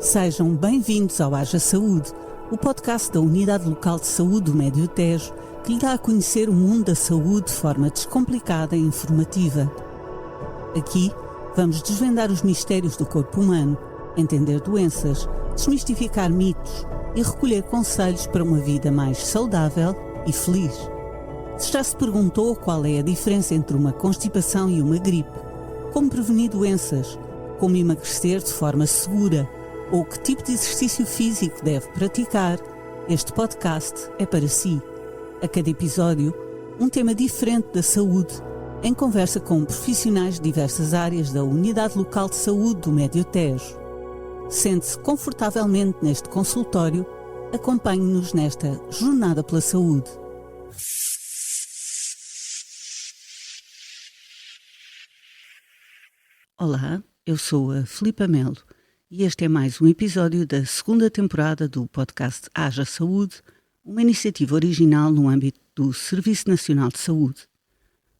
Sejam bem-vindos ao Haja Saúde, o podcast da Unidade Local de Saúde do Médio Tejo, que lhe dá a conhecer o mundo da saúde de forma descomplicada e informativa. Aqui vamos desvendar os mistérios do corpo humano, entender doenças, desmistificar mitos e recolher conselhos para uma vida mais saudável e feliz. Se já se perguntou qual é a diferença entre uma constipação e uma gripe, como prevenir doenças, como emagrecer de forma segura ou que tipo de exercício físico deve praticar, este podcast é para si. A cada episódio, um tema diferente da saúde, em conversa com profissionais de diversas áreas da Unidade Local de Saúde do Médio Tejo. Sente-se confortavelmente neste consultório, acompanhe-nos nesta jornada pela saúde. Olá, eu sou a Filipa Melo e este é mais um episódio da segunda temporada do podcast Haja Saúde, uma iniciativa original no âmbito do Serviço Nacional de Saúde.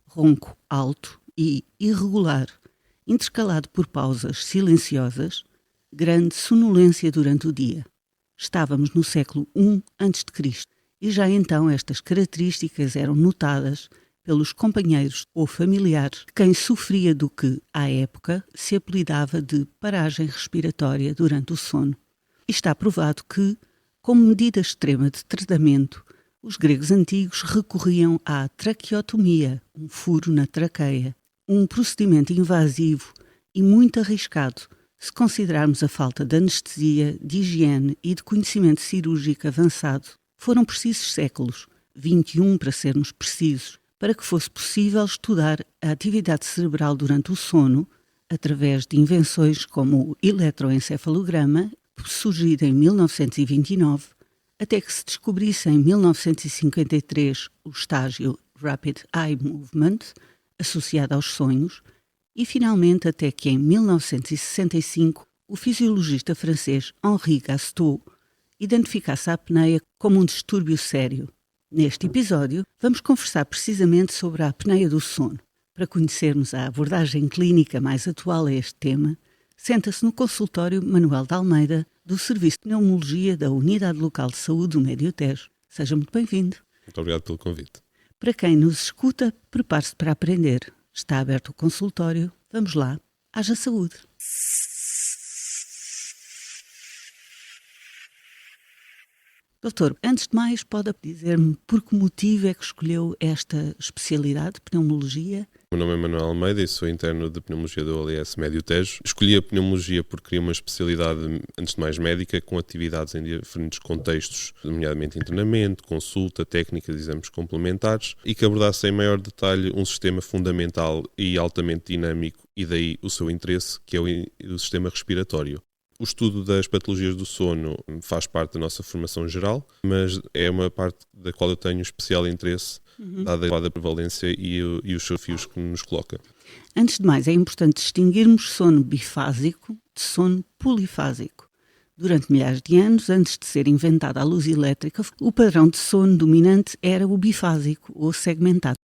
Ronco alto e irregular, intercalado por pausas silenciosas, grande sonolência durante o dia. Estávamos no século I a.C. e já então estas características eram notadas pelos companheiros ou familiares de quem sofria do que, à época, se apelidava de paragem respiratória durante o sono. E está provado que, como medida extrema de tratamento, os gregos antigos recorriam à traqueotomia, um furo na traqueia, um procedimento invasivo e muito arriscado se considerarmos a falta de anestesia, de higiene e de conhecimento cirúrgico avançado. Foram precisos séculos, 21 para sermos precisos, para que fosse possível estudar a atividade cerebral durante o sono através de invenções como o eletroencefalograma, surgido em 1929, até que se descobrisse em 1953 o estágio Rapid Eye Movement, associado aos sonhos, e finalmente até que em 1965 o fisiologista francês Henri Gastaut identificasse a apneia como um distúrbio sério. Neste episódio, vamos conversar precisamente sobre a apneia do sono. Para conhecermos a abordagem clínica mais atual a este tema, senta-se no consultório Manuel de Almeida, do Serviço de Pneumologia da Unidade Local de Saúde do Médio Tejo. Seja muito bem-vindo. Muito obrigado pelo convite. Para quem nos escuta, prepare-se para aprender. Está aberto o consultório. Vamos lá. Haja saúde. Doutor, antes de mais, pode dizer-me por que motivo é que escolheu esta especialidade, pneumologia? O meu nome é Manuel Almeida e sou interno de pneumologia do OLS Médio Tejo. Escolhi a pneumologia porque queria uma especialidade, antes de mais médica, com atividades em diferentes contextos, nomeadamente internamento, consulta, técnicas e exames complementares, e que abordasse em maior detalhe um sistema fundamental e altamente dinâmico, e daí o seu interesse, que é o sistema respiratório. O estudo das patologias do sono faz parte da nossa formação geral, mas é uma parte da qual eu tenho especial interesse, dada a prevalência e os desafios que nos coloca. Antes de mais, é importante distinguirmos sono bifásico de sono polifásico. Durante milhares de anos, antes de ser inventada a luz elétrica, o padrão de sono dominante era o bifásico, ou segmentado.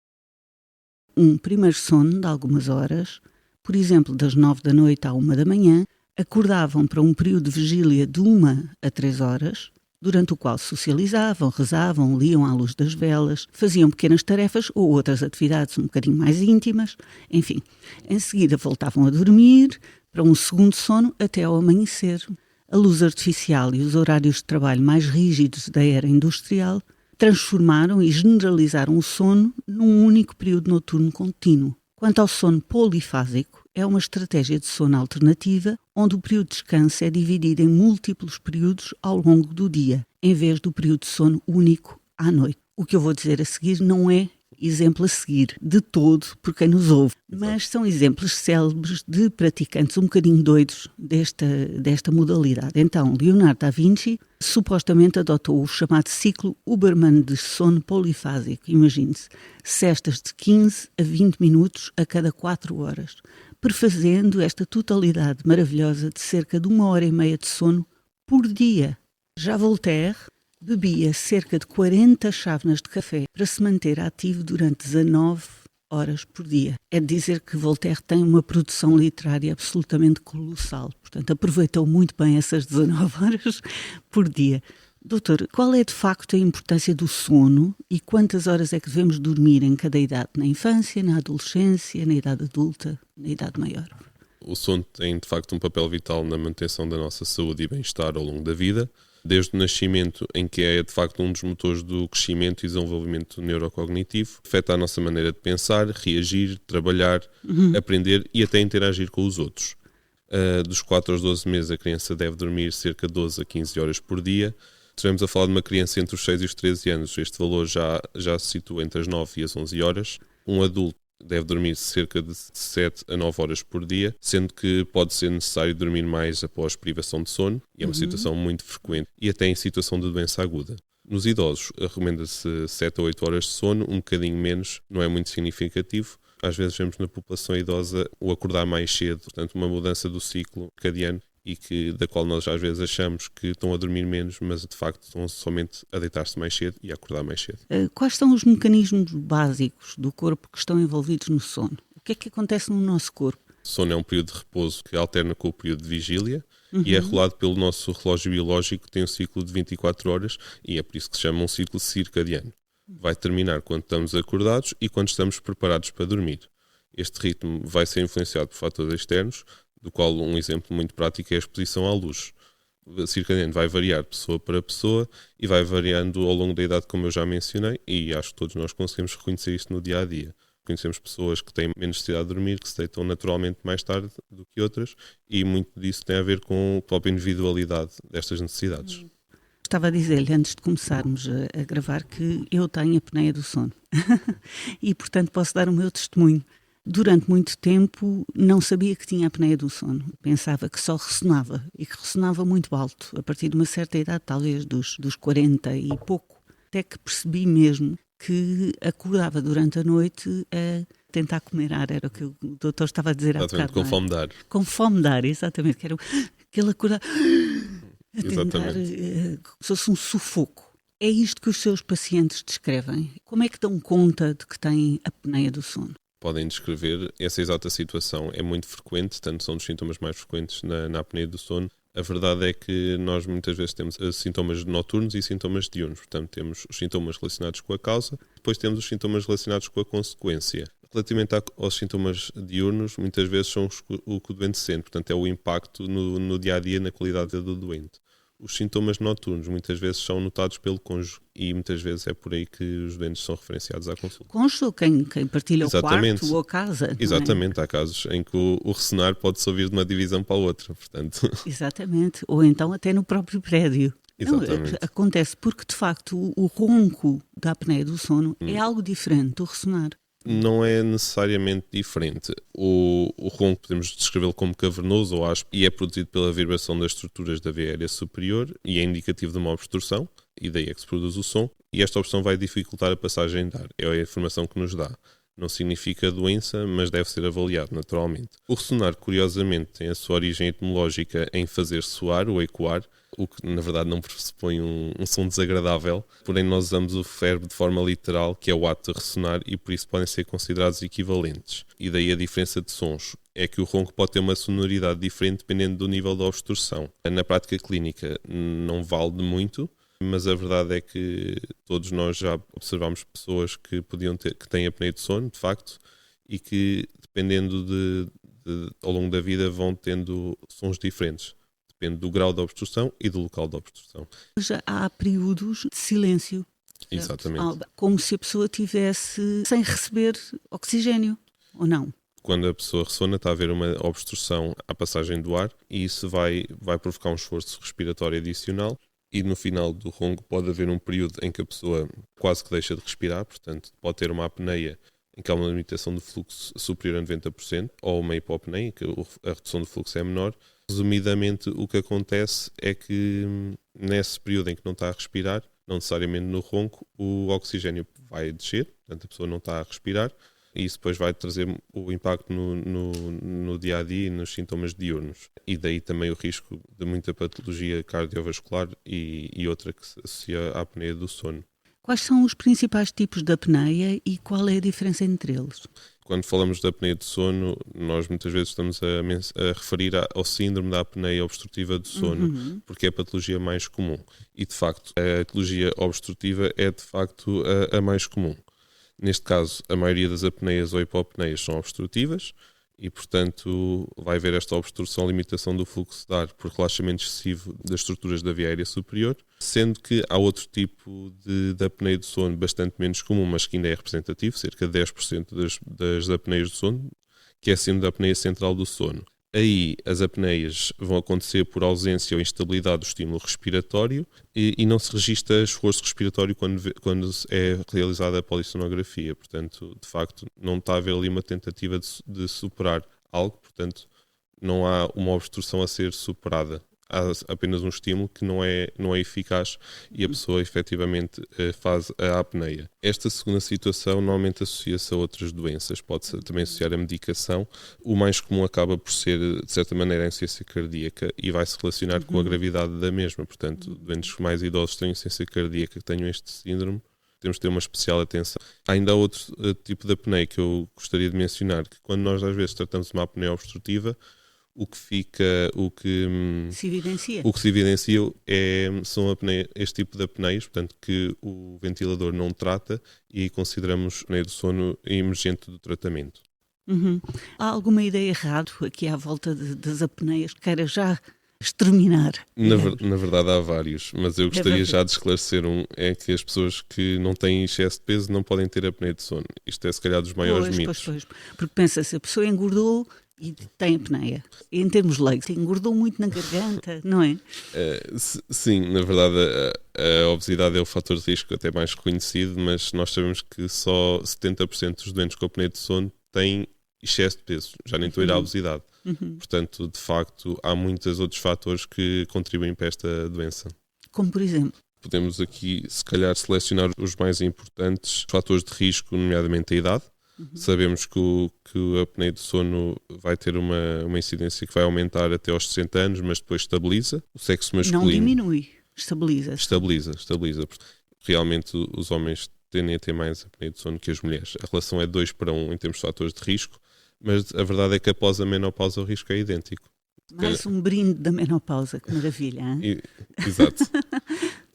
Um primeiro sono de algumas horas, por exemplo, das 9 da noite à 1 da manhã, acordavam para um período de vigília de 1 a 3 horas, durante o qual socializavam, rezavam, liam à luz das velas, faziam pequenas tarefas ou outras atividades um bocadinho mais íntimas, enfim. Em seguida voltavam a dormir para um segundo sono até ao amanhecer. A luz artificial e os horários de trabalho mais rígidos da era industrial transformaram e generalizaram o sono num único período noturno contínuo. Quanto ao sono polifásico, é uma estratégia de sono alternativa onde o período de descanso é dividido em múltiplos períodos ao longo do dia, em vez do período de sono único à noite. O que eu vou dizer a seguir não é exemplo a seguir de todo por quem nos ouve, mas são exemplos célebres de praticantes um bocadinho doidos desta modalidade. Então, Leonardo da Vinci supostamente adotou o chamado ciclo Huberman de sono polifásico. Imagine-se, cestas de 15 a 20 minutos a cada 4 horas, prefazendo esta totalidade maravilhosa de cerca de 1h30 de sono por dia. Já Voltaire bebia cerca de 40 chávenas de café para se manter ativo durante 19 horas por dia. É de dizer que Voltaire tem uma produção literária absolutamente colossal. Portanto, aproveitou muito bem essas 19 horas por dia. Doutor, qual é de facto a importância do sono e quantas horas é que devemos dormir em cada idade? Na infância, na adolescência, na idade adulta, na idade maior? O sono tem, de facto, um papel vital na manutenção da nossa saúde e bem-estar ao longo da vida, desde o nascimento, em que é, de facto, um dos motores do crescimento e desenvolvimento neurocognitivo, afeta a nossa maneira de pensar, reagir, trabalhar, aprender e até interagir com os outros. Dos 4 aos 12 meses, a criança deve dormir cerca de 12 a 15 horas por dia. Estivemos a falar de uma criança entre os 6 e os 13 anos. Este valor já se situa entre as 9 e as 11 horas. Um adulto deve dormir cerca de 7 a 9 horas por dia, sendo que pode ser necessário dormir mais após privação de sono, e é uma situação muito frequente, e até em situação de doença aguda. Nos idosos, recomenda-se 7 a 8 horas de sono, um bocadinho menos, não é muito significativo. Às vezes vemos na população idosa o acordar mais cedo, portanto uma mudança do ciclo circadiano, e da qual nós às vezes achamos que estão a dormir menos, mas de facto estão somente a deitar-se mais cedo e a acordar mais cedo. Quais são os mecanismos básicos do corpo que estão envolvidos no sono? O que é que acontece no nosso corpo? O sono é um período de repouso que alterna com o período de vigília e é regulado pelo nosso relógio biológico, que tem um ciclo de 24 horas e é por isso que se chama um ciclo circadiano. Vai terminar quando estamos acordados e quando estamos preparados para dormir. Este ritmo vai ser influenciado por fatores externos, do qual um exemplo muito prático é a exposição à luz. O circadiano vai variar de pessoa para pessoa e vai variando ao longo da idade, como eu já mencionei, e acho que todos nós conseguimos reconhecer isto no dia-a-dia. Conhecemos pessoas que têm menos necessidade de dormir, que se deitam naturalmente mais tarde do que outras, e muito disso tem a ver com a própria individualidade destas necessidades. Estava a dizer-lhe, antes de começarmos a gravar, que eu tenho apneia do sono e, portanto, posso dar o meu testemunho. Durante muito tempo não sabia que tinha apneia do sono. Pensava que só ressonava e que ressonava muito alto, a partir de uma certa idade, talvez dos 40 e pouco. Até que percebi mesmo que acordava durante a noite a tentar comer ar, era o que o doutor estava a dizer há bocado. Com fome de ar. Com fome de ar, exatamente. Que era aquele acordar a tentar, como se fosse um sufoco. É isto que os seus pacientes descrevem. Como é que dão conta de que têm apneia do sono? Podem descrever essa exata situação. É muito frequente, tanto são dos sintomas mais frequentes na apneia do sono. A verdade é que nós muitas vezes temos sintomas noturnos e sintomas diurnos. Portanto, temos os sintomas relacionados com a causa, depois temos os sintomas relacionados com a consequência. Relativamente aos sintomas diurnos, muitas vezes são o que o doente sente. Portanto, é o impacto no dia-a-dia, na qualidade do doente. Os sintomas noturnos muitas vezes são notados pelo cônjuge e muitas vezes é por aí que os doentes são referenciados à consulta. Cônjuge ou quem partilha Exatamente. o quarto ou a casa? Exatamente, há casos em que o ressonar pode-se ouvir de uma divisão para a outra, portanto. Exatamente, ou então até no próprio prédio. Exatamente. Não, acontece porque de facto o ronco da apneia do sono é algo diferente do ressonar. Não é necessariamente diferente. O ronco podemos descrevê-lo como cavernoso ou áspero e é produzido pela vibração das estruturas da veia aérea superior e é indicativo de uma obstrução, e daí é que se produz o som, e esta obstrução vai dificultar a passagem de ar. É a informação que nos dá. Não significa doença, mas deve ser avaliado naturalmente. O ressonar, curiosamente, tem a sua origem etimológica em fazer soar ou ecoar, o que na verdade não pressupõe um som desagradável, porém nós usamos o verbo de forma literal, que é o ato de ressonar, e por isso podem ser considerados equivalentes. E daí a diferença de sons. É que o ronco pode ter uma sonoridade diferente dependendo do nível da obstrução. Na prática clínica não vale de muito, mas a verdade é que todos nós já observamos pessoas que têm apneia de sono, de facto, e que dependendo ao longo da vida vão tendo sons diferentes. Depende do grau da obstrução e do local da obstrução. Já há períodos de silêncio. Exatamente. Como se a pessoa estivesse sem receber oxigênio, ou não? Quando a pessoa ressona, está a haver uma obstrução à passagem do ar e isso vai provocar um esforço respiratório adicional e no final do ronco pode haver um período em que a pessoa quase que deixa de respirar, portanto pode ter uma apneia em que há uma limitação do fluxo superior a 90% ou uma hipopneia, em que a redução do fluxo é menor. Resumidamente, o que acontece é que nesse período em que não está a respirar, não necessariamente no ronco, o oxigênio vai descer, portanto a pessoa não está a respirar, e isso depois vai trazer o impacto no dia-a-dia e nos sintomas diurnos. E daí também o risco de muita patologia cardiovascular e outra que se associa à apneia do sono. Quais são os principais tipos de apneia e qual é a diferença entre eles? Quando falamos da apneia do sono, nós muitas vezes estamos a referir ao síndrome da apneia obstrutiva do sono, porque é a patologia mais comum. E, de facto, a patologia obstrutiva é, de facto, a mais comum. Neste caso, a maioria das apneias ou hipopneias são obstrutivas e, portanto, vai haver esta obstrução, limitação do fluxo de ar por relaxamento excessivo das estruturas da via aérea superior, sendo que há outro tipo de apneia do sono bastante menos comum, mas que ainda é representativo, cerca de 10% das apneias do sono, que é a síndrome da apneia central do sono. Aí as apneias vão acontecer por ausência ou instabilidade do estímulo respiratório e não se registra esforço respiratório quando é realizada a polissonografia. Portanto, de facto, não está a haver ali uma tentativa de superar algo, portanto, não há uma obstrução a ser superada. Há apenas um estímulo que não é eficaz e a pessoa efetivamente faz a apneia. Esta segunda situação normalmente associa-se a outras doenças, pode-se também associar a medicação. O mais comum acaba por ser, de certa maneira, a insuficiência cardíaca e vai se relacionar com a gravidade da mesma. Portanto, doentes mais idosos que têm insuficiência cardíaca, que tenham este síndrome, temos de ter uma especial atenção. Ainda há outro tipo de apneia que eu gostaria de mencionar, que quando nós às vezes tratamos de uma apneia obstrutiva, o que se evidencia são este tipo de apneias, portanto, que o ventilador não trata e consideramos apneia do sono emergente do tratamento. Há alguma ideia errada aqui à volta das apneias que queira já exterminar? Na verdade há vários, mas eu gostaria já de esclarecer é que as pessoas que não têm excesso de peso não podem ter apneia de sono. Isto é se calhar dos maiores mitos. Pois. Porque pensa-se, a pessoa engordou e tem apneia. Em termos leigos, engordou muito na garganta, não é? Sim, na verdade a obesidade é o fator de risco até mais reconhecido, mas nós sabemos que só 70% dos doentes com apneia de sono têm excesso de peso, já nem estou a ir à obesidade. Portanto, de facto, há muitos outros fatores que contribuem para esta doença. Como por exemplo? Podemos aqui, se calhar, selecionar os mais importantes fatores de risco, nomeadamente a idade. Sabemos que a apneia do sono vai ter uma incidência que vai aumentar até aos 60 anos, mas depois estabiliza. O sexo masculino... Não diminui, estabiliza. Estabiliza. Realmente os homens tendem a ter mais apneia do sono que as mulheres. A relação é 2:1 em termos de fatores de risco, mas a verdade é que após a menopausa o risco é idêntico. Mais um brinde da menopausa, que maravilha. Exato.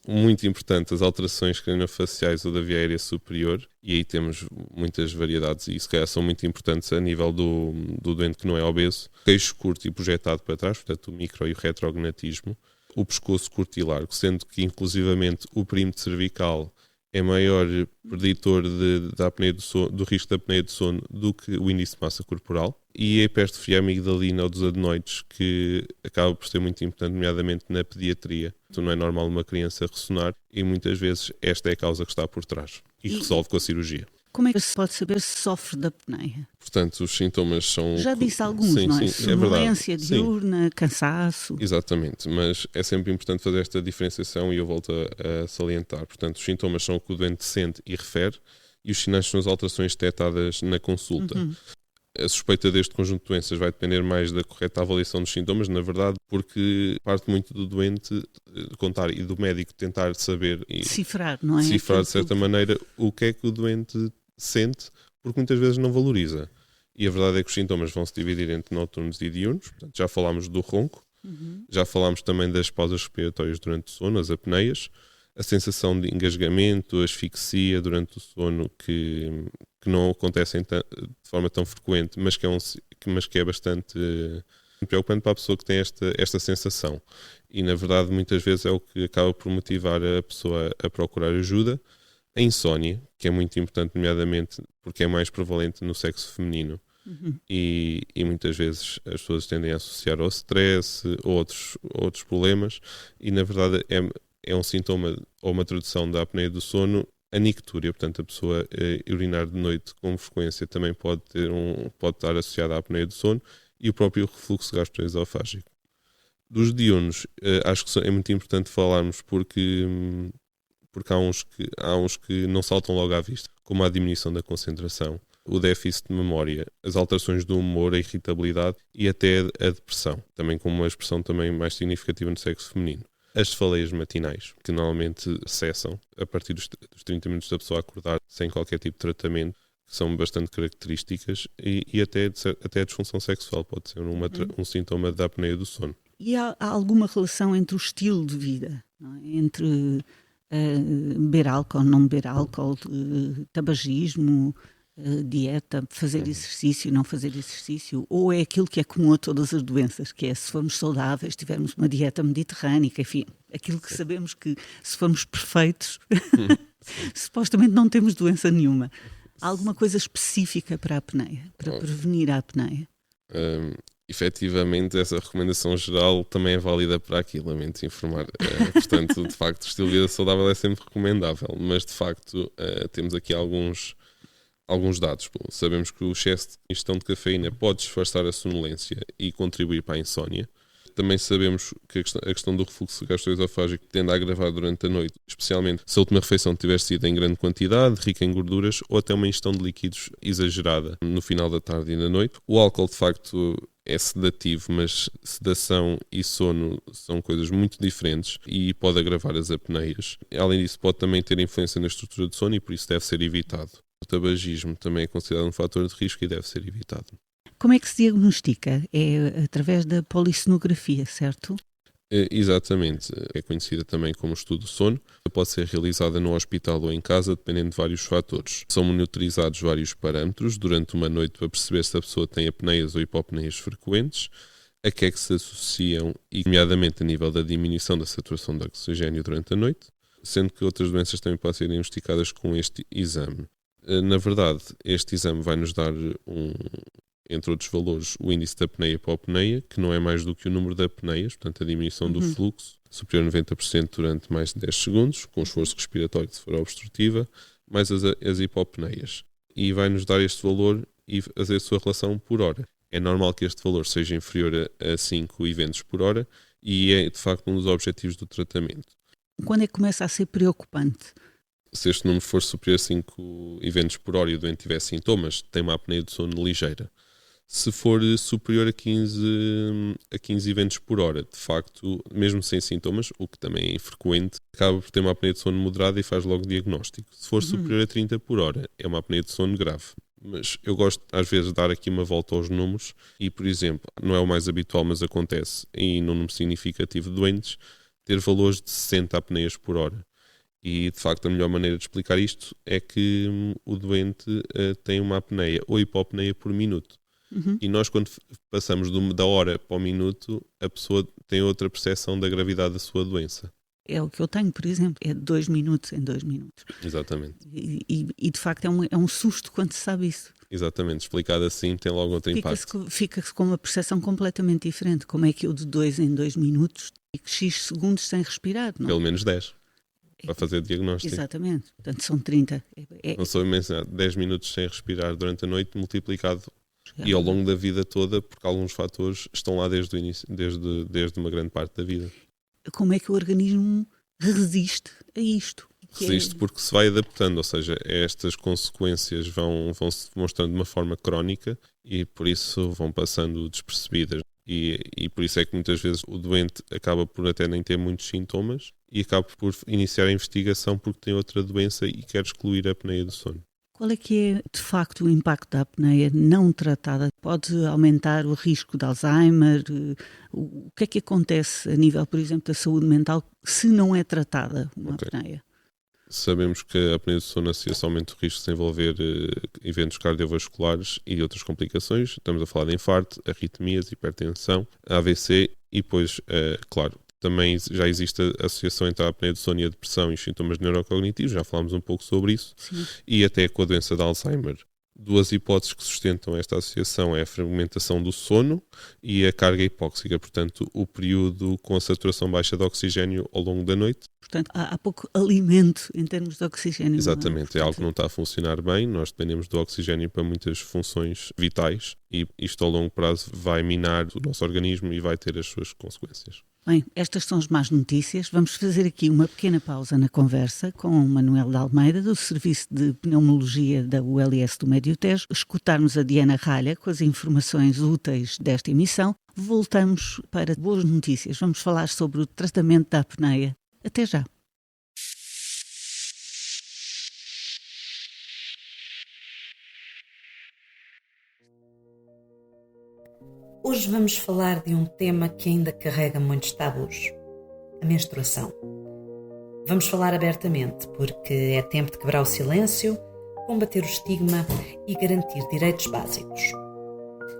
Muito importante as alterações craniofaciais ou da via aérea superior, e aí temos muitas variedades e se calhar são muito importantes a nível do doente que não é obeso. Queixo curto e projetado para trás, portanto o micro e o retrognatismo. O pescoço curto e largo, sendo que inclusivamente o perímetro cervical é maior preditor do risco da apneia do sono do que o índice de massa corporal. E a hipertrofia amigdalina ou dos adenoides, que acaba por ser muito importante, nomeadamente na pediatria. Então não é normal uma criança ressonar e muitas vezes esta é a causa que está por trás e resolve com a cirurgia. Como é que se pode saber se sofre de apneia? Portanto, os sintomas são... Já disse alguns, não é? Sonolência diurna, cansaço... Exatamente, mas é sempre importante fazer esta diferenciação e eu volto a salientar. Portanto, os sintomas são o que o doente sente e refere e os sinais são as alterações detectadas na consulta. A suspeita deste conjunto de doenças vai depender mais da correta avaliação dos sintomas, na verdade, porque parte muito do doente contar e do médico tentar saber e decifrar, não é? Decifrar de certa maneira o que é que o doente sente, porque muitas vezes não valoriza. E a verdade é que os sintomas vão se dividir entre noturnos e diurnos. Portanto, já falámos do ronco, já falámos também das pausas respiratórias durante o sono, as apneias, a sensação de engasgamento, asfixia durante o sono que não acontecem de forma tão frequente, mas que é bastante preocupante para a pessoa que tem esta sensação. E, na verdade, muitas vezes é o que acaba por motivar a pessoa a procurar ajuda. A insónia, que é muito importante, nomeadamente porque é mais prevalente no sexo feminino. E muitas vezes as pessoas tendem a associar ao stress ou outros problemas. E, na verdade, é um sintoma ou uma tradução da apneia do sono. A nictúria, portanto, a pessoa urinar de noite com frequência também pode estar associada à apneia do sono, e o próprio refluxo gastroesofágico. Dos diurnos, acho que é muito importante falarmos porque há uns que não saltam logo à vista, como a diminuição da concentração, o déficit de memória, as alterações do humor, a irritabilidade e até a depressão, também com uma expressão também mais significativa no sexo feminino. as cefaleias matinais, que normalmente cessam a partir dos 30 minutos da pessoa acordar sem qualquer tipo de tratamento, que são bastante características, e até a disfunção sexual pode ser um sintoma da apneia do sono. E há alguma relação entre o estilo de vida, não é? Entre beber álcool, não beber álcool, tabagismo, dieta, fazer exercício, não fazer exercício, ou é aquilo que é comum a todas as doenças, que é se formos saudáveis, tivermos uma dieta mediterrânica, enfim, aquilo que sabemos que se formos perfeitos, supostamente não temos doença nenhuma. Há alguma coisa específica para a apneia, para prevenir a apneia? Efetivamente, essa recomendação geral também é válida para aqui, lamento informar. Portanto, de facto, o estilo de vida saudável é sempre recomendável, mas de facto temos aqui alguns dados. Bom, sabemos que o excesso de ingestão de cafeína pode disfarçar a sonolência e contribuir para a insónia. Também sabemos que a questão do refluxo gastroesofágico tende a agravar durante a noite, especialmente se a última refeição tiver sido em grande quantidade, rica em gorduras, ou até uma ingestão de líquidos exagerada no final da tarde e na noite. O álcool, de facto, é sedativo, mas sedação e sono são coisas muito diferentes e pode agravar as apneias. Além disso, pode também ter influência na estrutura do sono e por isso deve ser evitado. O tabagismo também é considerado um fator de risco e deve ser evitado. Como é que se diagnostica? É através da polissonografia, certo? Exatamente. É conhecida também como estudo do sono. Pode ser realizada no hospital ou em casa, dependendo de vários fatores. São monitorizados vários parâmetros durante uma noite para perceber se a pessoa tem apneias ou hipopneias frequentes, a que é que se associam, e nomeadamente a nível da diminuição da saturação de oxigênio durante a noite, sendo que outras doenças também podem ser diagnosticadas com este exame. Na verdade, este exame vai nos dar entre outros valores, o índice de apneia e hipopneia, que não é mais do que o número de apneias, portanto a diminuição do fluxo, superior a 90% durante mais de 10 segundos, com esforço respiratório se for obstrutiva, mais as hipopneias. E vai-nos dar este valor e fazer a sua relação por hora. É normal que este valor seja inferior a 5 eventos por hora e é, de facto, um dos objetivos do tratamento. Quando é que começa a ser preocupante? Se este número for superior a 5 eventos por hora e o doente tiver sintomas, tem uma apneia do sono ligeira. Se for superior a 15 eventos por hora, de facto, mesmo sem sintomas, o que também é infrequente, acaba por ter uma apneia de sono moderada e faz logo diagnóstico. Se for superior a 30 por hora, é uma apneia de sono grave. Mas eu gosto, às vezes, de dar aqui uma volta aos números e, por exemplo, não é o mais habitual, mas acontece em um número significativo de doentes, ter valores de 60 apneias por hora. E, de facto, a melhor maneira de explicar isto é que o doente tem uma apneia ou hipopneia por minuto. E nós, quando passamos da hora para o minuto, a pessoa tem outra percepção da gravidade da sua doença. É o que eu tenho, por exemplo, é 2 minutos em 2 minutos. Exatamente. E de facto é um susto quando se sabe isso. Exatamente, explicado assim tem logo outro impacto. Fica-se com uma percepção completamente diferente. Como é que eu de 2 em 2 minutos e X segundos sem respirar? Não? Pelo menos 10, para fazer diagnóstico. Exatamente, portanto são 30. Não sou imenso, 10 minutos sem respirar durante a noite multiplicado e ao longo da vida toda, porque alguns fatores estão lá desde o início, desde uma grande parte da vida. Como é que o organismo resiste a isto? Resiste porque se vai adaptando, ou seja, estas consequências vão se mostrando de uma forma crónica e por isso vão passando despercebidas. E por isso é que muitas vezes o doente acaba por até nem ter muitos sintomas e acaba por iniciar a investigação porque tem outra doença e quer excluir a apneia do sono. Qual é que é, de facto, o impacto da apneia não tratada? Pode aumentar o risco de Alzheimer? O que é que acontece a nível, por exemplo, da saúde mental se não é tratada uma apneia? Sabemos que a apneia do sono associa-se ao aumento do risco de se envolver eventos cardiovasculares e outras complicações. Estamos a falar de infarto, arritmias, hipertensão, AVC e depois, claro, também já existe a associação entre a apneia do sono e a depressão e os sintomas neurocognitivos, já falámos um pouco sobre isso. Sim. E até com a doença de Alzheimer. Duas hipóteses que sustentam esta associação é a fragmentação do sono e a carga hipóxica, portanto, o período com a saturação baixa de oxigênio ao longo da noite. Portanto, há pouco alimento em termos de oxigênio. Exatamente, é algo que não está a funcionar bem, nós dependemos do oxigênio para muitas funções vitais e isto ao longo prazo vai minar o nosso organismo e vai ter as suas consequências. Bem, estas são as más notícias. Vamos fazer aqui uma pequena pausa na conversa com o Manuel de Almeida, do Serviço de Pneumologia da ULS do Médio Tejo, escutarmos a Diana Ralha com as informações úteis desta emissão. Voltamos para boas notícias. Vamos falar sobre o tratamento da apneia. Até já. Hoje vamos falar de um tema que ainda carrega muitos tabus: a menstruação. Vamos falar abertamente, porque é tempo de quebrar o silêncio, combater o estigma e garantir direitos básicos.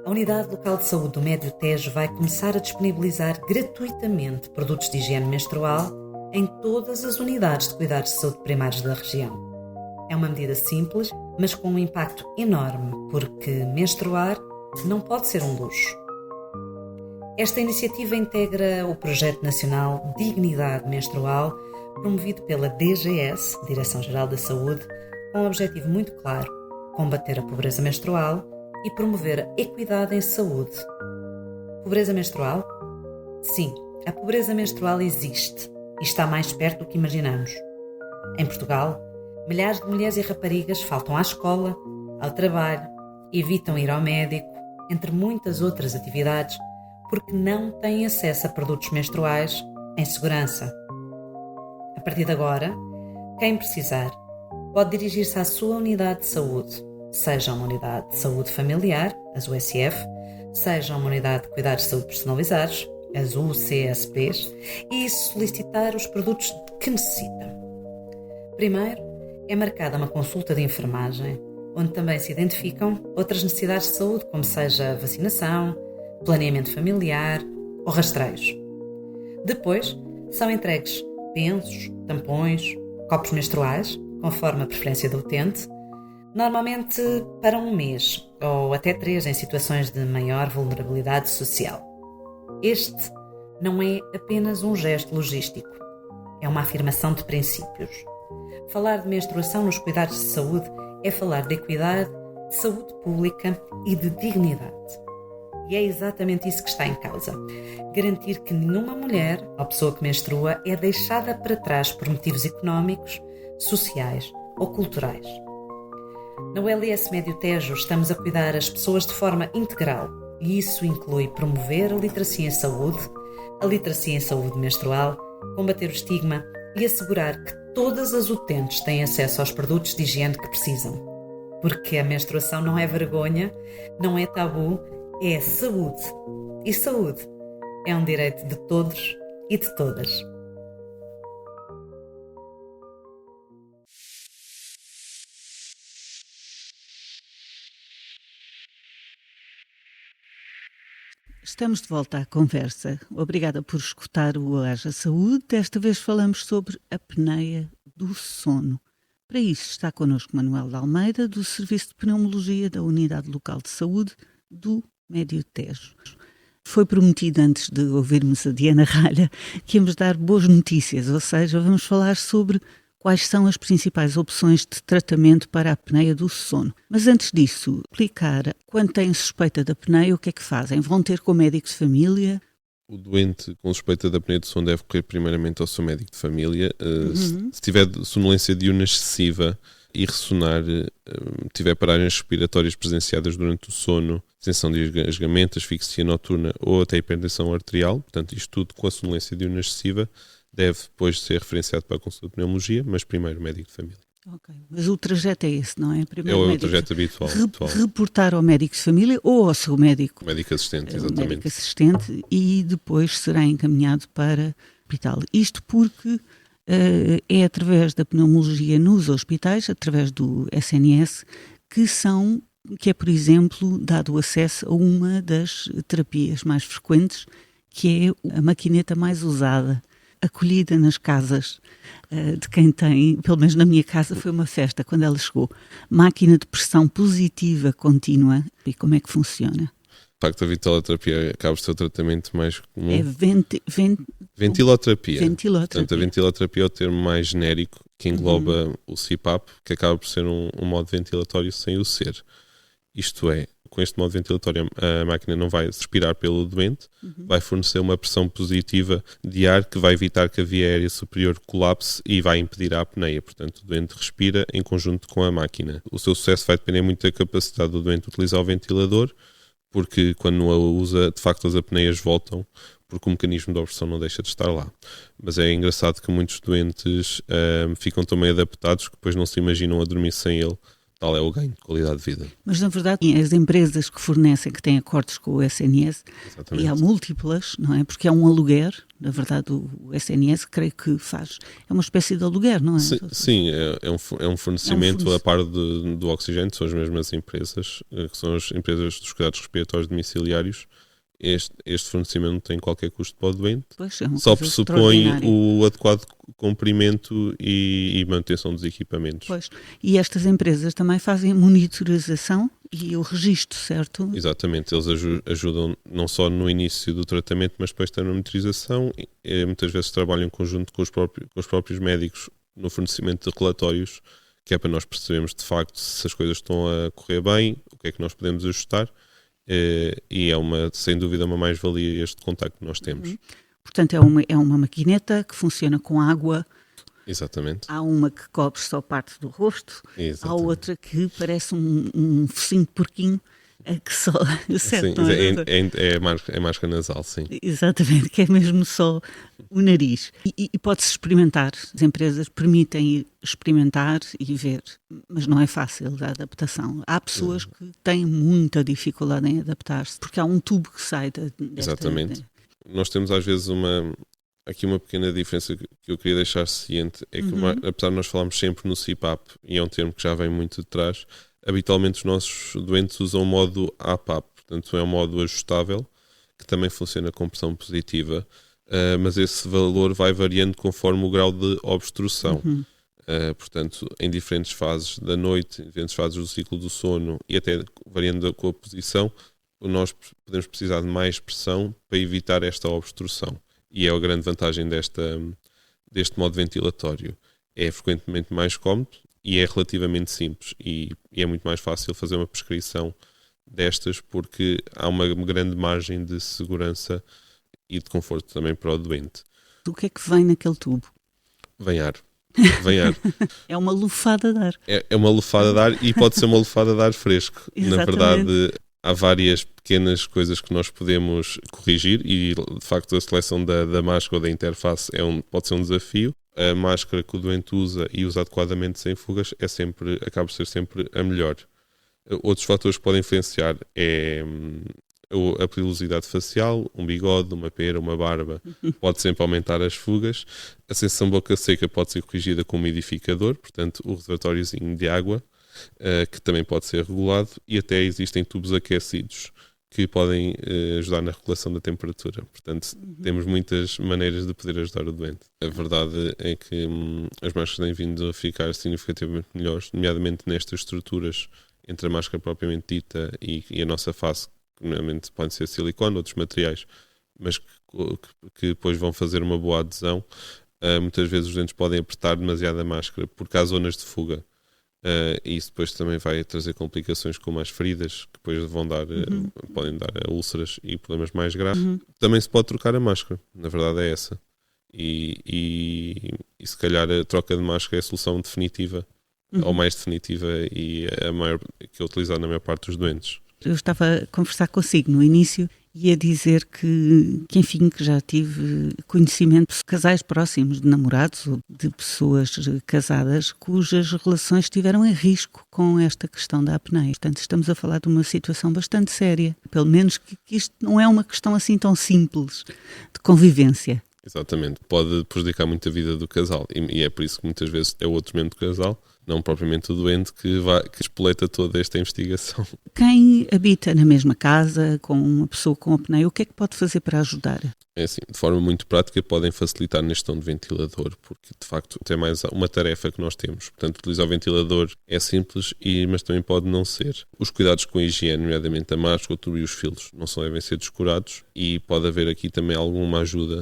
A Unidade Local de Saúde do Médio Tejo vai começar a disponibilizar gratuitamente produtos de higiene menstrual em todas as unidades de cuidados de saúde primários da região. É uma medida simples, mas com um impacto enorme, porque menstruar não pode ser um luxo. Esta iniciativa integra o Projeto Nacional Dignidade Menstrual, promovido pela DGS, Direção-Geral da Saúde, com um objetivo muito claro: combater a pobreza menstrual e promover a equidade em saúde. Pobreza menstrual? Sim, a pobreza menstrual existe e está mais perto do que imaginamos. Em Portugal, milhares de mulheres e raparigas faltam à escola, ao trabalho, evitam ir ao médico, entre muitas outras atividades, porque não têm acesso a produtos menstruais em segurança. A partir de agora, quem precisar pode dirigir-se à sua unidade de saúde, seja uma unidade de saúde familiar, as USF, seja uma unidade de cuidados de saúde personalizados, as UCSPs, e solicitar os produtos que necessita. Primeiro, é marcada uma consulta de enfermagem, onde também se identificam outras necessidades de saúde, como seja vacinação, planeamento familiar ou rastreios. Depois, são entregues pensos, tampões, copos menstruais, conforme a preferência do utente, normalmente para 1 mês ou até 3 em situações de maior vulnerabilidade social. Este não é apenas um gesto logístico, é uma afirmação de princípios. Falar de menstruação nos cuidados de saúde é falar de equidade, de saúde pública e de dignidade. E é exatamente isso que está em causa. Garantir que nenhuma mulher ou pessoa que menstrua é deixada para trás por motivos económicos, sociais ou culturais. Na ULS Médio Tejo estamos a cuidar as pessoas de forma integral, e isso inclui promover a literacia em saúde menstrual, combater o estigma e assegurar que todas as utentes têm acesso aos produtos de higiene que precisam. Porque a menstruação não é vergonha, não é tabu, é saúde. E saúde é um direito de todos e de todas. Estamos de volta à conversa. Obrigada por escutar o Haja Saúde. Desta vez falamos sobre a apneia do sono. Para isso está connosco Manuel de Almeida, do Serviço de Pneumologia da Unidade Local de Saúde do Médio Tejo. Foi prometido, antes de ouvirmos a Diana Ralha, que íamos dar boas notícias, ou seja, vamos falar sobre quais são as principais opções de tratamento para a apneia do sono. Mas antes disso, explicar, quando têm suspeita da apneia, o que é que fazem? Vão ter com o médico de família? O doente com suspeita da apneia do sono deve correr primeiramente ao seu médico de família. Se tiver sonolência diurna excessiva e ressonar, tiver paragens respiratórias presenciadas durante o sono, tensão de esgamento, asfixia noturna ou até hipertensão arterial, portanto isto tudo com a sonolência diurna excessiva, deve depois ser referenciado para a consulta de pneumologia, mas primeiro o médico de família. Ok, mas o trajeto é esse, não é? Primeiro É o trajeto habitual. Reportar ao médico de família ou ao seu médico. Médico assistente, exatamente. Médico assistente, e depois será encaminhado para o hospital. Isto porque é através da pneumologia nos hospitais, através do SNS, que é, por exemplo, dado acesso a uma das terapias mais frequentes, que é a maquineta mais usada, acolhida nas casas de quem tem, pelo menos na minha casa foi uma festa quando ela chegou, máquina de pressão positiva contínua. E como é que funciona? De facto, a ventiloterapia acaba por ser o tratamento mais comum. É ventiloterapia. Ventiloterapia. Portanto, a ventiloterapia é o termo mais genérico que engloba o CPAP, que acaba por ser um modo ventilatório sem o ser. Isto é, com este modo ventilatório a máquina não vai respirar pelo doente, vai fornecer uma pressão positiva de ar que vai evitar que a via aérea superior colapse e vai impedir a apneia. Portanto, o doente respira em conjunto com a máquina. O seu sucesso vai depender muito da capacidade do doente utilizar o ventilador, porque quando não a usa, de facto as apneias voltam, porque o mecanismo de opressão não deixa de estar lá. Mas é engraçado que muitos doentes ficam tão bem adaptados que depois não se imaginam a dormir sem ele. Tal é o ganho de qualidade de vida. Mas, na verdade, as empresas que fornecem, que têm acordos com o SNS, Exatamente. e há múltiplas, não é? Porque é um aluguer, na verdade, o SNS, creio que faz, é uma espécie de aluguer, não é? Sim, é um fornecimento a par do oxigênio, são as mesmas empresas, que são as empresas dos cuidados respiratórios domiciliários. Este fornecimento não tem qualquer custo para o doente, só pressupõe o adequado comprimento e manutenção dos equipamentos. Pois. E estas empresas também fazem monitorização e o registro, certo? Exatamente, eles ajudam não só no início do tratamento, mas depois também na monitorização. Muitas vezes trabalham em conjunto com os próprios médicos no fornecimento de relatórios, que é para nós percebermos de facto se as coisas estão a correr bem, o que é que nós podemos ajustar. E é sem dúvida uma mais-valia este contacto que nós temos. Portanto, é uma maquineta que funciona com água. Exatamente. Há uma que cobre só parte do rosto. Exatamente. Há outra que parece um focinho de porquinho que só... certo, sim, é máscara nasal, sim. Exatamente, que é mesmo só o nariz. E pode-se experimentar. As empresas permitem experimentar e ver, mas não é fácil a adaptação. Há pessoas que têm muita dificuldade em adaptar-se, porque há um tubo que sai desta... Exatamente. Nós temos às vezes aqui uma pequena diferença que eu queria deixar ciente, é que apesar de nós falarmos sempre no CPAP, e é um termo que já vem muito de trás, habitualmente os nossos doentes usam o modo APAP, portanto é um modo ajustável, que também funciona com pressão positiva, mas esse valor vai variando conforme o grau de obstrução. Portanto, em diferentes fases da noite, em diferentes fases do ciclo do sono e até variando com a posição, nós podemos precisar de mais pressão para evitar esta obstrução. E é a grande vantagem deste modo ventilatório. É frequentemente mais cómodo e é relativamente simples. E é muito mais fácil fazer uma prescrição destas porque há uma grande margem de segurança e de conforto também para o doente. O que é que vem naquele tubo? Vem ar. É uma lufada de ar. É uma lufada de ar e pode ser uma lufada de ar fresco. Exatamente. Na verdade, há várias pequenas coisas que nós podemos corrigir e, de facto, a seleção da máscara ou da interface pode ser um desafio. A máscara que o doente usa e usa adequadamente sem fugas acaba por ser sempre a melhor. Outros fatores que podem influenciar é a pilosidade facial, um bigode, uma pera, uma barba, pode sempre aumentar as fugas. A sensação de boca seca pode ser corrigida com um umidificador, portanto o reservatóriozinho de água, que também pode ser regulado, e até existem tubos aquecidos que podem ajudar na regulação da temperatura. Portanto, temos muitas maneiras de poder ajudar o doente. A verdade é que as máscaras têm vindo a ficar significativamente melhores, nomeadamente nestas estruturas entre a máscara propriamente dita e a nossa face, que normalmente podem ser silicone, outros materiais, mas que depois vão fazer uma boa adesão. Muitas vezes os dentes podem apertar demasiado a máscara porque há zonas de fuga. E isso depois também vai trazer complicações como as feridas, que depois podem dar úlceras e problemas mais graves. Também se pode trocar a máscara, na verdade é essa. E se calhar a troca de máscara é a solução definitiva, ou mais definitiva, e a maior que é utilizada na maior parte dos doentes. Eu estava a conversar consigo no início e a dizer que enfim, que já tive conhecimento de casais próximos, de namorados ou de pessoas casadas cujas relações estiveram em risco com esta questão da apneia. Portanto, estamos a falar de uma situação bastante séria. Pelo menos que isto não é uma questão assim tão simples de convivência. Exatamente. Pode prejudicar muito a vida do casal. E é por isso que muitas vezes é o outro membro do casal, não propriamente o doente, que espoleta toda esta investigação. Quem habita na mesma casa com uma pessoa com apneia, o que é que pode fazer para ajudar? É assim, de forma muito prática podem facilitar na gestão de ventilador, porque de facto é mais uma tarefa que nós temos. Portanto, utilizar o ventilador é simples, mas também pode não ser. Os cuidados com a higiene, nomeadamente a máscara, o tubo e os filtros, não devem ser descurados, e pode haver aqui também alguma ajuda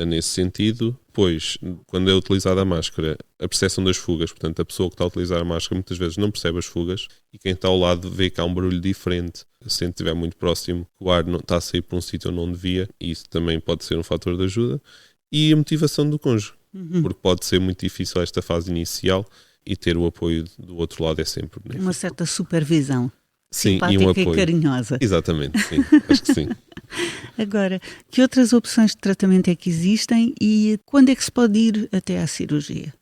nesse sentido. Depois, quando é utilizada a máscara, a percepção das fugas, portanto, a pessoa que está a utilizar a máscara muitas vezes não percebe as fugas e quem está ao lado vê que há um barulho diferente. Se estiver muito próximo, o ar não está a sair para um sítio onde não devia, e isso também pode ser um fator de ajuda. E a motivação do cônjuge, porque pode ser muito difícil esta fase inicial e ter o apoio do outro lado é sempre benéfico. Uma certa supervisão. Sim, simpática e um apoio. E carinhosa. Exatamente, sim, acho que sim. Agora, que outras opções de tratamento é que existem e quando é que se pode ir até à cirurgia?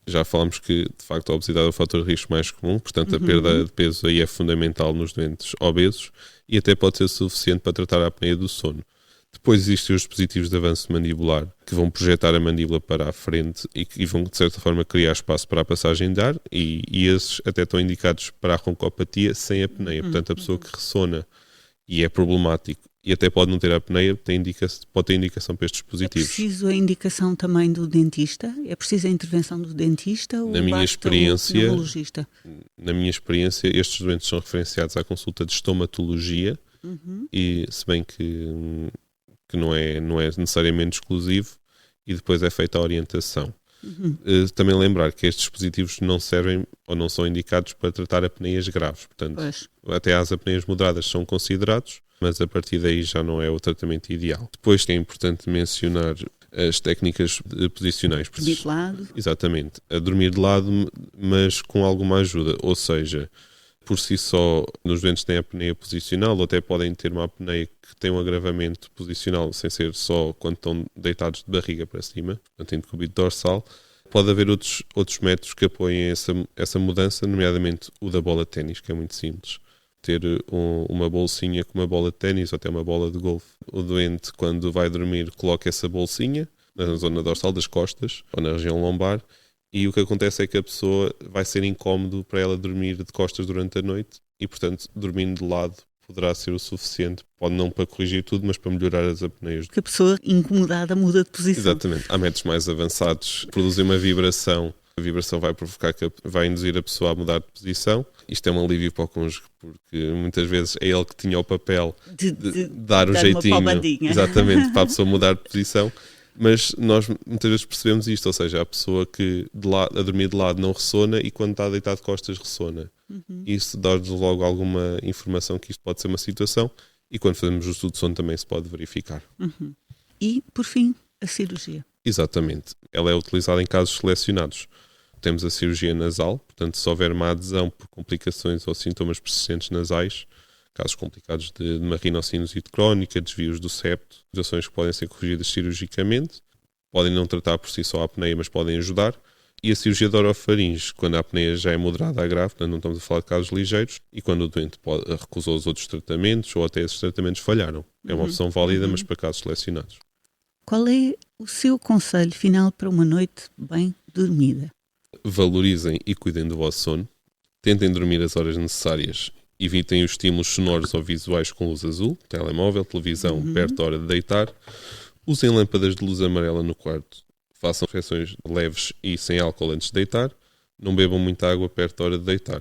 Já falámos que, de facto, a obesidade é o fator de risco mais comum, portanto, a perda de peso aí é fundamental nos doentes obesos e até pode ser suficiente para tratar a apneia do sono. Depois existem os dispositivos de avanço mandibular que vão projetar a mandíbula para a frente e vão, de certa forma, criar espaço para a passagem de ar e esses até estão indicados para a roncopatia sem apneia. Portanto, a pessoa que ressona e é problemático e até pode não ter apneia, pode ter indicação para estes dispositivos. É preciso a indicação também do dentista? É preciso a intervenção do dentista ou basta o pneumologista? Na minha experiência, estes doentes são referenciados à consulta de estomatologia e se bem que não é necessariamente exclusivo e depois é feita a orientação. Também lembrar que estes dispositivos não servem ou não são indicados para tratar apneias graves, portanto, até as apneias moderadas são considerados, mas a partir daí já não é o tratamento ideal. Depois é importante mencionar as técnicas posicionais. Dormir de lado. Exatamente, a dormir de lado, mas com alguma ajuda, ou seja, por si só, nos doentes têm apneia posicional ou até podem ter uma apneia que tem um agravamento posicional sem ser só quando estão deitados de barriga para cima, portanto em decúbito dorsal. Pode haver outros métodos que apoiem essa mudança, nomeadamente o da bola de ténis, que é muito simples. Ter uma bolsinha com uma bola de ténis ou até uma bola de golfe. O doente, quando vai dormir, coloca essa bolsinha na zona dorsal das costas ou na região lombar. E o que acontece é que a pessoa vai ser incómodo para ela dormir de costas durante a noite e, portanto, dormindo de lado poderá ser o suficiente. Pode não para corrigir tudo, mas para melhorar as apneias. Que a pessoa incomodada muda de posição. Exatamente. Há métodos mais avançados que produzem uma vibração. A vibração vai provocar vai induzir a pessoa a mudar de posição. Isto é um alívio para o cônjuge, porque muitas vezes é ele que tinha o papel de dar o jeitinho. Exatamente, para a pessoa mudar de posição. Mas nós muitas vezes percebemos isto, ou seja, a pessoa que a dormir de lado não ressona e quando está deitado de costas ressona. Isso dá-nos logo alguma informação que isto pode ser uma situação e quando fazemos o estudo de sono também se pode verificar. E, por fim, a cirurgia. Exatamente. Ela é utilizada em casos selecionados. Temos a cirurgia nasal, portanto, se houver uma adesão por complicações ou sintomas persistentes nasais, casos complicados de uma rinocinusite crónica, desvios do septo, situações que podem ser corrigidas cirurgicamente, podem não tratar por si só a apneia, mas podem ajudar. E a cirurgia de orofaringe, quando a apneia já é moderada a grave, portanto não estamos a falar de casos ligeiros, e quando o doente recusou os outros tratamentos ou até esses tratamentos falharam. É uma opção válida, mas para casos selecionados. Qual é o seu conselho final para uma noite bem dormida? Valorizem e cuidem do vosso sono. Tentem dormir as horas necessárias. Evitem os estímulos sonoros ou visuais com luz azul, telemóvel, televisão, perto da hora de deitar. Usem lâmpadas de luz amarela no quarto. Façam refeições leves e sem álcool antes de deitar. Não bebam muita água perto da hora de deitar.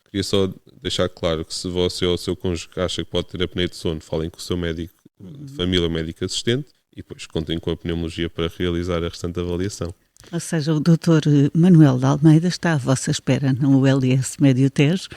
Queria só deixar claro que se você ou o seu cônjuge acha que pode ter apneia de sono, falem com o seu médico de família ou médico assistente e depois contem com a pneumologia para realizar a restante avaliação. Ou seja, o Dr. Manuel de Almeida está à vossa espera no ULS Médio Tejo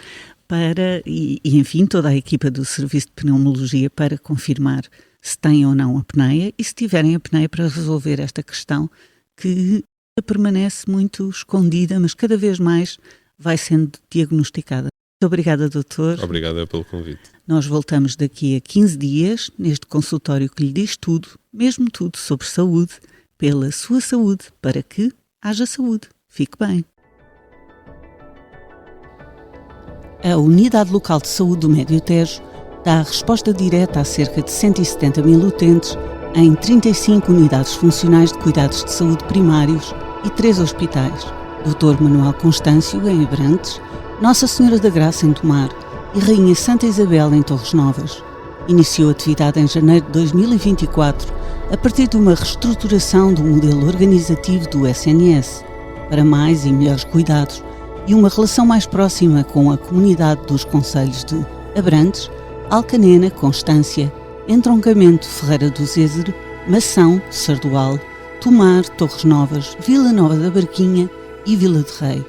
e, enfim, toda a equipa do Serviço de Pneumologia para confirmar se têm ou não apneia e se tiverem apneia para resolver esta questão que permanece muito escondida, mas cada vez mais vai sendo diagnosticada. Muito obrigada, doutor. Obrigada pelo convite. Nós voltamos daqui a 15 dias, neste consultório que lhe diz tudo, mesmo tudo sobre saúde, pela sua saúde, para que haja saúde. Fique bem. A Unidade Local de Saúde do Médio Tejo dá a resposta direta a cerca de 170 mil utentes em 35 unidades funcionais de cuidados de saúde primários e 3 hospitais. Dr. Manuel Constâncio, em Abrantes, Nossa Senhora da Graça, em Tomar e Rainha Santa Isabel, em Torres Novas. Iniciou atividade em janeiro de 2024, a partir de uma reestruturação do modelo organizativo do SNS, para mais e melhores cuidados e uma relação mais próxima com a comunidade dos concelhos de Abrantes, Alcanena, Constância, Entroncamento, Ferreira do Zézer, Mação, Sardual, Tomar, Torres Novas, Vila Nova da Barquinha e Vila de Rei.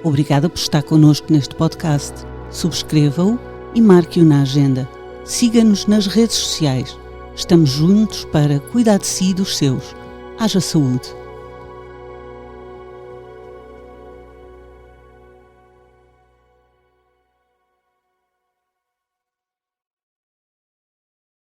Obrigada por estar connosco neste podcast. Subscreva-o e marque-o na agenda. Siga-nos nas redes sociais. Estamos juntos para cuidar de si e dos seus. Haja saúde!